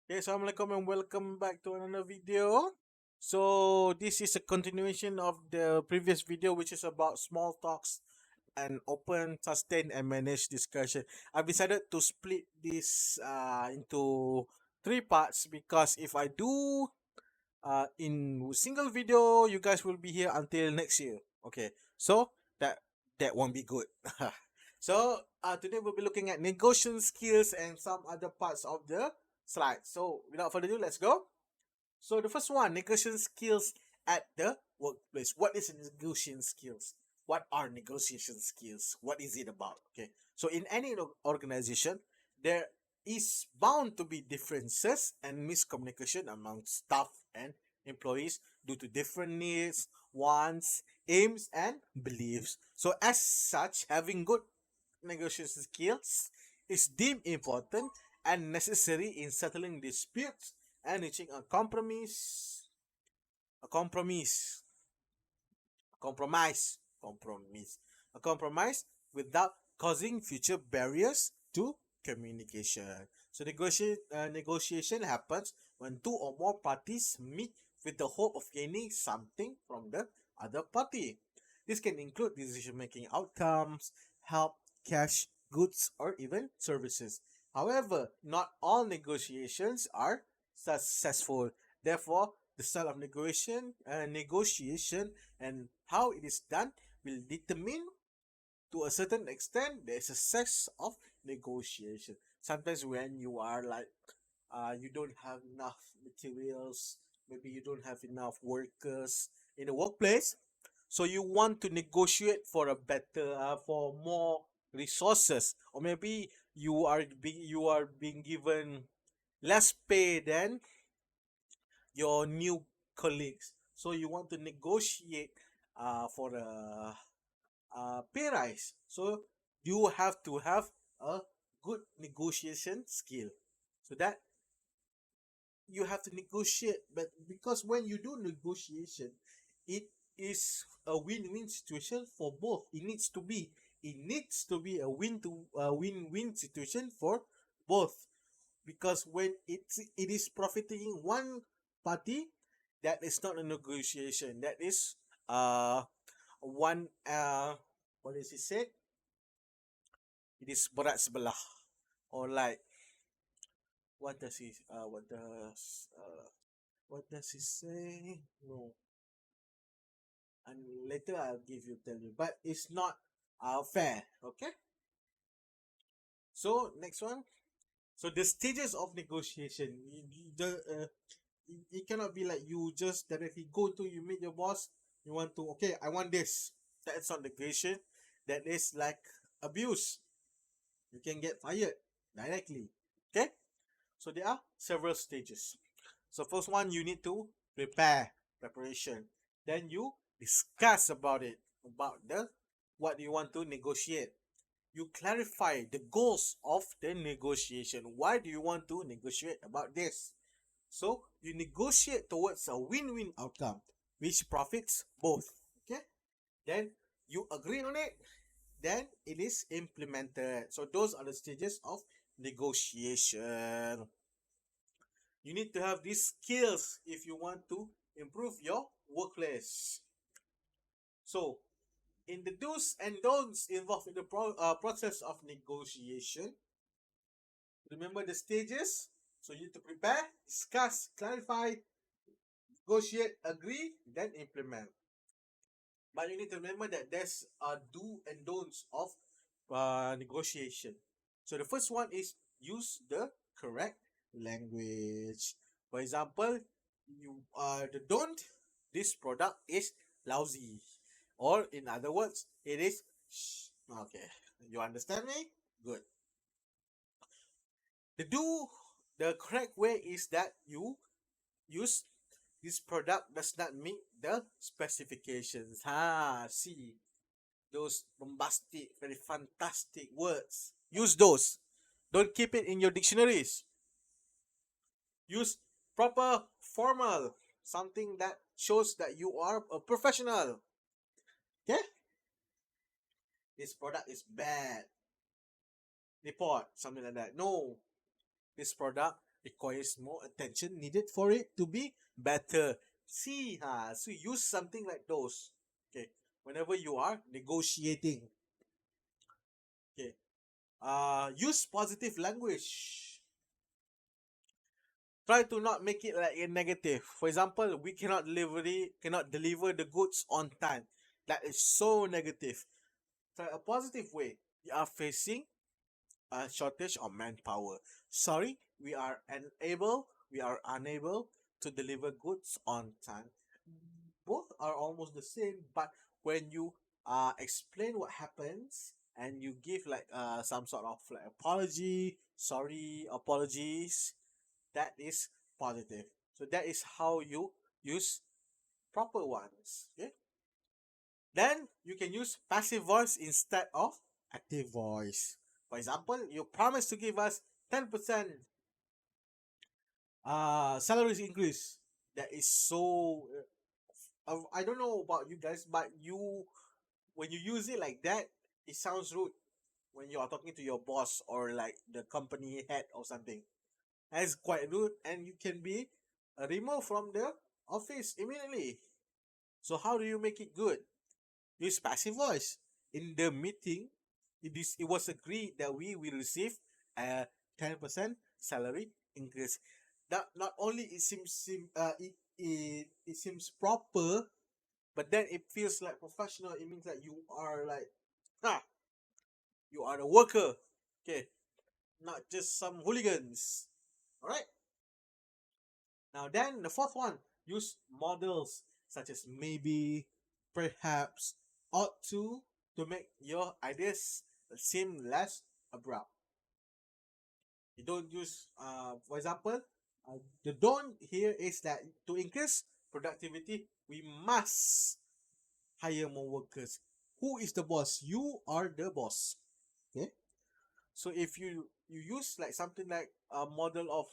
Okay, Assalamualaikum and welcome back to another video. So this is a continuation of the previous video, which is about small talks and open, sustained, and managed discussion. I've decided to split this into three parts because if I do in single video, you guys will be here until next year. Okay, so that won't be good. So today we'll be looking at negotiation skills and some other parts of the slide. So without further ado, let's go. So the first one, negotiation skills at the workplace. What is negotiation skills? What are negotiation skills? What is it about? Okay. So in any organization, there is bound to be differences and miscommunication among staff and employees due to different needs, wants, aims, and beliefs. So as such, having good negotiation skills is deemed important and necessary in settling disputes and reaching a compromise, a compromise without causing future barriers to communication. So negotiation happens when two or more parties meet with the hope of gaining something from the other party. This can include decision-making outcomes, help, cash, goods, or even services. However, not all negotiations are successful. Therefore, the style of negotiation and how it is done will determine to a certain extent the success of negotiation. Sometimes when you are like you don't have enough materials, maybe you don't have enough workers in the workplace, so you want to negotiate for a better for more resources, or maybe you are being given less pay than your new colleagues. So you want to negotiate for a pay rise. So you have to have a good negotiation skill. So that you have to negotiate, but because when you do negotiation, it is a win-win situation for both. It needs to be a win-win situation for both, because when it is profiting one party, that is not a negotiation. That is one what is it said? It is berat sebelah, or like what does he what does he say? No, and later I'll tell you. But it's not fair. Okay. So next one. So the stages of negotiation. It cannot be like you just directly go to you meet your boss. You want to, okay, I want this. That's not negotiation. That is like abuse. You can get fired directly. Okay. So there are several stages. So first one, you need to preparation. Then you discuss about it, about the what you want to negotiate. You clarify the goals of the negotiation. Why do you want to negotiate about this? So you negotiate towards a win-win outcome, which profits both. Okay. Then you agree on it. Then it is implemented. So those are the stages of negotiation. You need to have these skills if you want to improve your workplace. So, in the do's and don'ts involved in the process of negotiation, remember the stages. So, you need to prepare, discuss, clarify, negotiate, agree, then implement. But you need to remember that there's a do and don'ts of negotiation. So, the first one is use the correct language. For example, you the don't, this product is lousy, or in other words, it is shh. Okay, you understand me? Good. The correct way is that you use this product does not meet the specifications. See those bombastic, very fantastic words. Use those. Don't keep it in your dictionaries. Use proper formal, something that shows that you are a professional. Okay? This product is bad. Report, something like that. No, this product requires more attention needed for it to be better. See, so use something like those. Okay, whenever you are negotiating. Okay, use positive language. Try to not make it like a negative. For example, we cannot deliver the goods on time. That is so negative. Try a positive way. You are facing a shortage of manpower. Sorry, we are unable to deliver goods on time. Both are almost the same, but when you explain what happens and you give like some sort of like apology, sorry, apologies, that is positive. So that is how you use proper ones. Okay. Then you can use passive voice instead of active voice. For example, you promise to give us 10% salaries increase. That is so. I don't know about you guys, but when you use it like that, it sounds rude when you are talking to your boss or like the company head or something. That's quite rude, and you can be removed from the office immediately. So how do you make it good? Use passive voice. In the meeting, it was agreed that we will receive a 10% salary increase. That not only it seems proper, but then it feels like professional. It means that you are like, ah, you are a worker. Okay, not just some hooligans. All right. Now then, the fourth one, use models such as maybe, perhaps, ought to make your ideas seem less abrupt. You don't use, for example, the don't here is that to increase productivity, we must hire more workers. Who is the boss? You are the boss. Okay. So if you use like something like a model of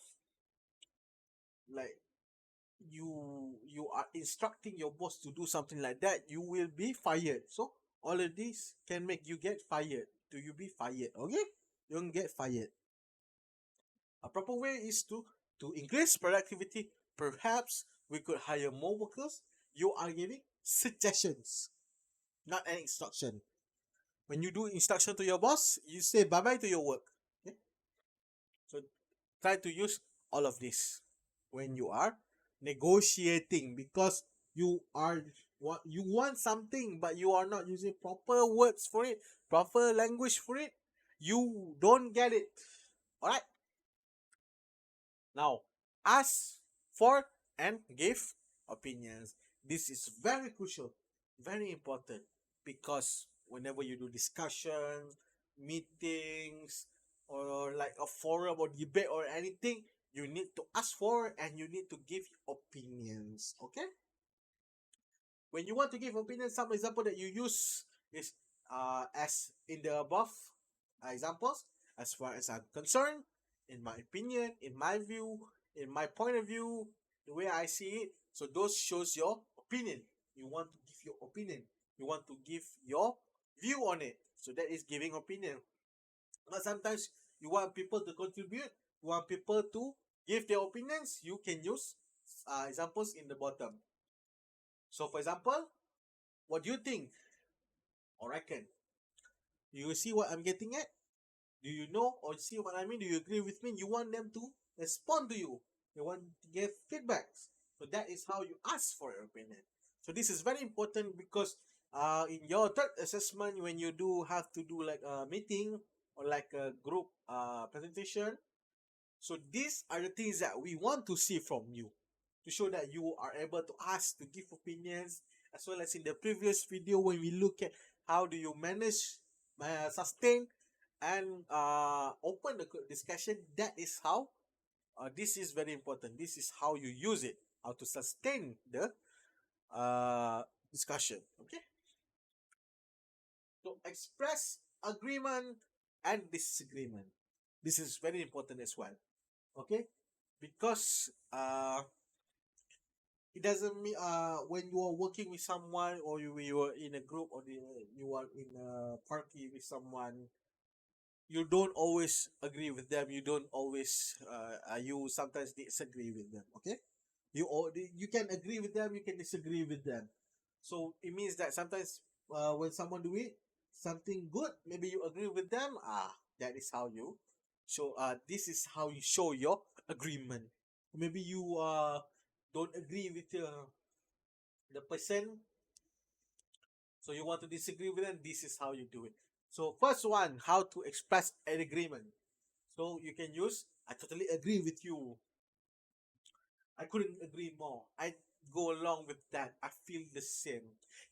like you are instructing your boss to do something like that, you will be fired. So all of this can make you get fired. Do you be fired? Okay, you don't get fired. A proper way is to increase productivity. Perhaps we could hire more workers. You are giving suggestions, not an instruction. When you do instruction to your boss, you say bye bye to your work. Okay? So try to use all of this when you are negotiating, because you want something but you are not using proper words for it, proper language for it, you don't get it. All right. Now, ask for and give opinions. This is very crucial, very important, because whenever you do discussion, meetings, or like a forum or debate or anything, you need to ask for and you need to give opinions. Okay? When you want to give opinions, some example that you use is as in the above examples. As far as I'm concerned, in my opinion, in my view, in my point of view, the way I see it. So those shows your opinion. You want to give your opinion. You want to give your view on it. So that is giving opinion. But sometimes you want people to contribute. You want people to give their opinions. You can use examples in the bottom. So for example, what do you think or reckon? Do you see what I'm getting at? Do you know or see what I mean? Do you agree with me? You want them to respond to you. You want to give feedbacks. So that is how you ask for your opinion. So this is very important because in your third assessment, when you do have to do like a meeting or like a group presentation, so these are the things that we want to see from you, to show that you are able to ask, to give opinions, as well as in the previous video when we look at how do you manage, sustain, and open the discussion. That is how, this is very important. This is how you use it, how to sustain the discussion. Okay. So express agreement and disagreement. This is very important as well. Okay, because it doesn't mean when you are working with someone or you are in a group or you are in a party with someone, you don't always agree with them. You don't always you sometimes disagree with them. Okay, you can agree with them. You can disagree with them. So it means that sometimes when someone do it something good, maybe you agree with them. That is how you show. This is how you show your agreement. Maybe you don't agree with the person, so you want to disagree with them. This is how you do it. So first one, how to express an agreement. So you can use, I totally agree with you. I couldn't agree more. I go along with that. I feel the same.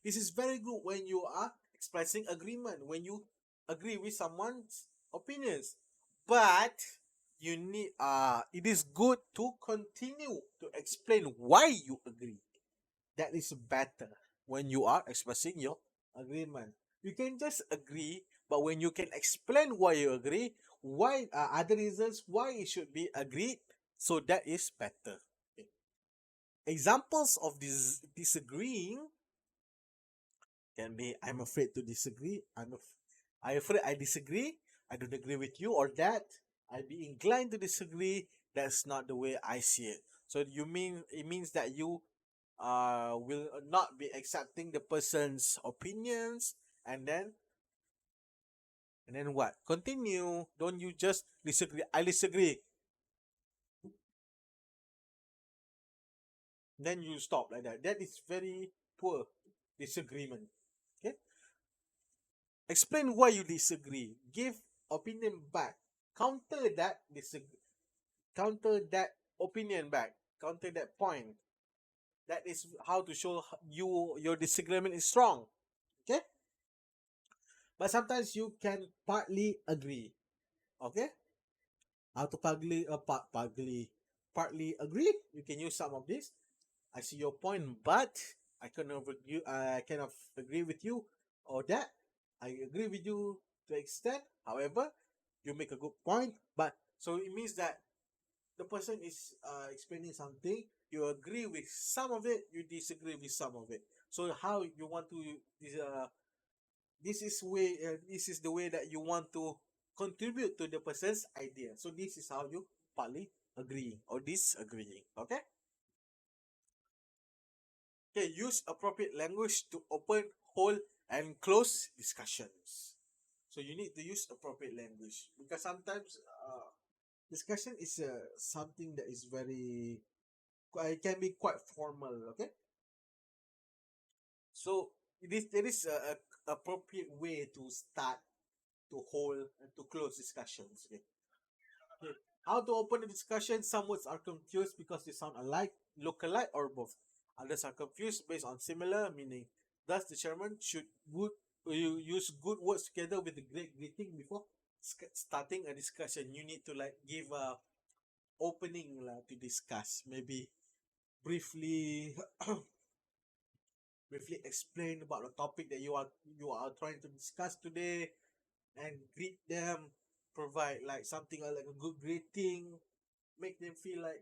This is very good when you are expressing agreement, when you agree with someone's opinions. But you need it is good to continue to explain why you agree. That is better when you are expressing your agreement. You can just agree, but when you can explain why you agree, why other reasons why it should be agreed, so that is better. Okay. Examples of this disagreeing can be, I'm afraid to disagree. I'm afraid I disagree. I don't agree with you or that. I'd be inclined to disagree. That's not the way I see it. So you mean it means that you will not be accepting the person's opinions, and then what? Continue. Don't you just disagree? I disagree. Then you stop like that. That is very poor disagreement. Okay. Explain why you disagree. Give opinion back. Counter that disagree. Counter that opinion back. Counter that point. That is how to show your disagreement is strong. Okay. But sometimes you can partly agree. Okay. How to partly agree. You can use some of this. I see your point, but I cannot agree with you or that. I agree with you to extent. However, you make a good point, but so it means that the person is explaining something. You agree with some of it. You disagree with some of it. So how you want to this is the way that you want to contribute to the person's idea. So this is how you partly agree or disagreeing. Okay. Okay, use appropriate language to open, hold, and close discussions. So you need to use appropriate language because sometimes discussion is something that is very it can be quite formal. Okay, so there is a appropriate way to start, to hold, and to close discussions. Okay. Okay. How to open the discussion? Some words are confused because they sound alike, look alike, or both. Others are confused based on similar meaning. Thus, the chairman should you use good words together with the great greeting before starting a discussion. You need to like give a opening to discuss. Maybe briefly, briefly explain about the topic that you are trying to discuss today, and greet them. Provide like something like a good greeting, make them feel like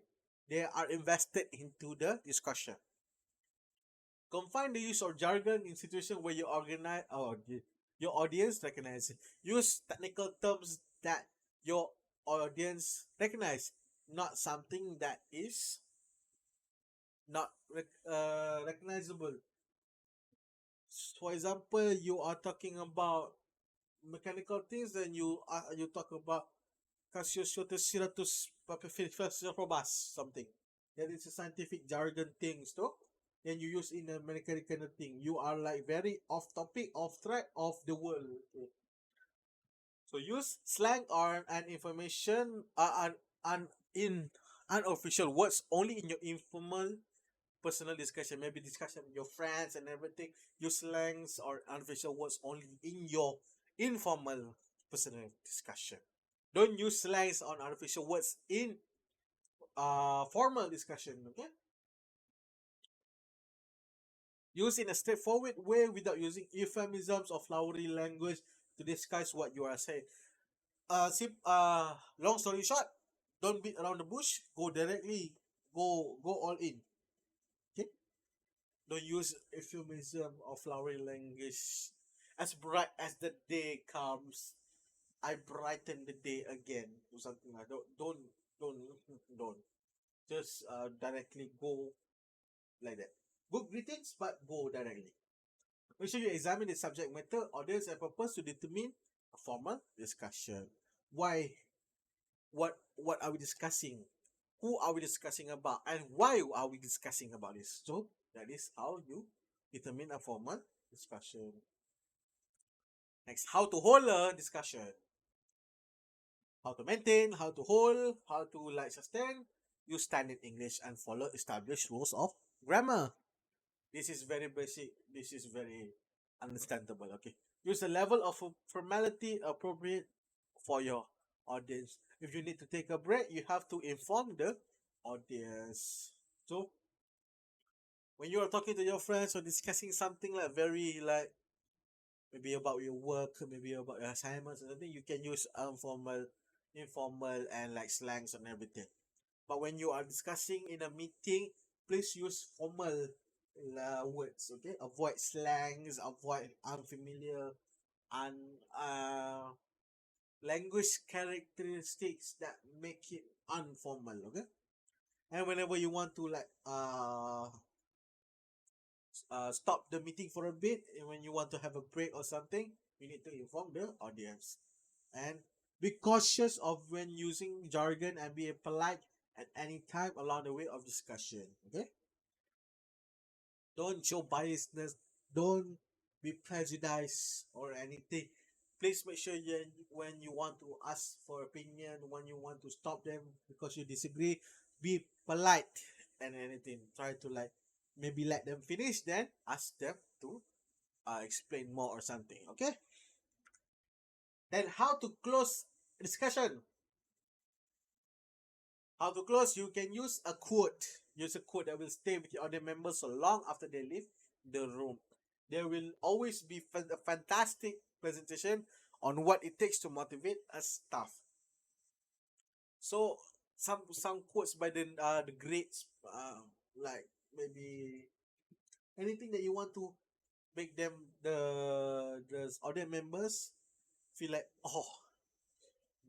they are invested into the discussion. Confine the use of jargon in situations where you organize or your audience recognize it. Use technical terms that your audience recognize, not something that is not recognizable. For example, you are talking about mechanical things, then you talk about Cassius something. That is a scientific jargon things too. Then you use in a mechanical kind of thing. You are like very off topic, off track of the world. Okay. So use slang or an information in unofficial words only in your informal personal discussion. Maybe discussion with your friends and everything. Use slangs or unofficial words only in your informal personal discussion. Don't use slangs on artificial words in formal discussion. Okay, use in a straightforward way without using euphemisms or flowery language to disguise what you are saying. Long story short, don't beat around the bush. Go directly. Go all in. Okay, don't use euphemism or flowery language. As bright as the day comes, I brighten the day again or something like that. Don't just directly go like that. Good greetings, but go directly. Make sure you examine the subject matter, audience, and purpose to determine a formal discussion. Why? What are we discussing? Who are we discussing about? And why are we discussing about this? So that is how you determine a formal discussion. Next, how to hold a discussion. How to maintain, how to hold, how to like sustain, use standard English and follow established rules of grammar. This is very basic. This is very understandable. Okay. Use a level of formality appropriate for your audience. If you need to take a break, you have to inform the audience. So when you are talking to your friends or discussing something like very like maybe about your work, maybe about your assignments or something, you can use informal and like slangs and everything. But when you are discussing in a meeting, please use formal words. Okay, avoid slangs, avoid unfamiliar and language characteristics that make it informal. Okay, and whenever you want to like stop the meeting for a bit, and when you want to have a break or something, you need to inform the audience. And be cautious of when using jargon and be polite at any time along the way of discussion. Okay, don't show biasness, don't be prejudiced or anything. Please make sure you, when you want to ask for opinion, when you want to stop them because you disagree, be polite and anything. Try to like maybe let them finish, then ask them to explain more or something. Okay. Then how to close discussion. How to close? You can use a quote. Use a quote that will stay with your other members so long after they leave the room. There will always be a fantastic presentation on what it takes to motivate a staff. So some quotes by the greats, like maybe anything that you want to make them the other members feel like, oh,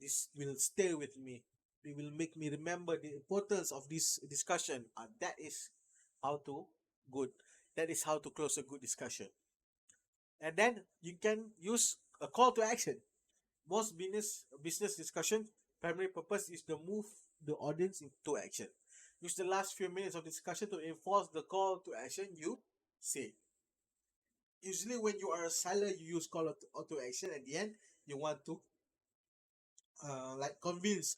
this will stay with me. It will make me remember the importance of this discussion. That is how to good. That is how to close a good discussion. And then you can use a call to action. Most business discussion primary purpose is to move the audience into action. Use the last few minutes of discussion to enforce the call to action you say. Usually when you are a seller, you use call to action. At the end, you want to like convince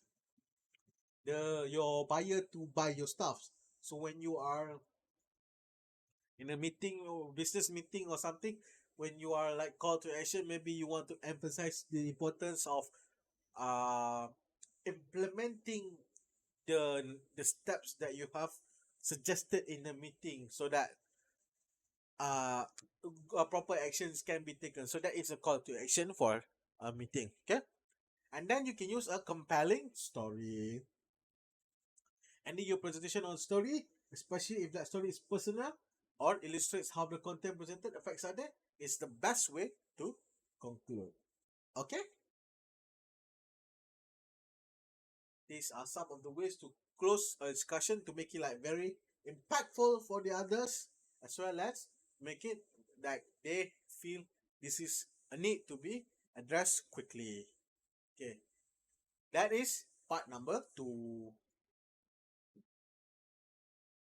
your buyer to buy your stuff. So when you are in a meeting or business meeting or something, when you are like call to action, maybe you want to emphasize the importance of uh implementing the steps that you have suggested in the meeting so that uh proper actions can be taken. So that is a call to action for a meeting. Okay, and then you can use a compelling story. Ending your presentation on story, especially if that story is personal or illustrates how the content presented affects others, is the best way to conclude. Okay, these are some of the ways to close a discussion to make it like very impactful for the others, as well as make it like they feel this is a need to be addressed quickly. Okay, that is part number 2.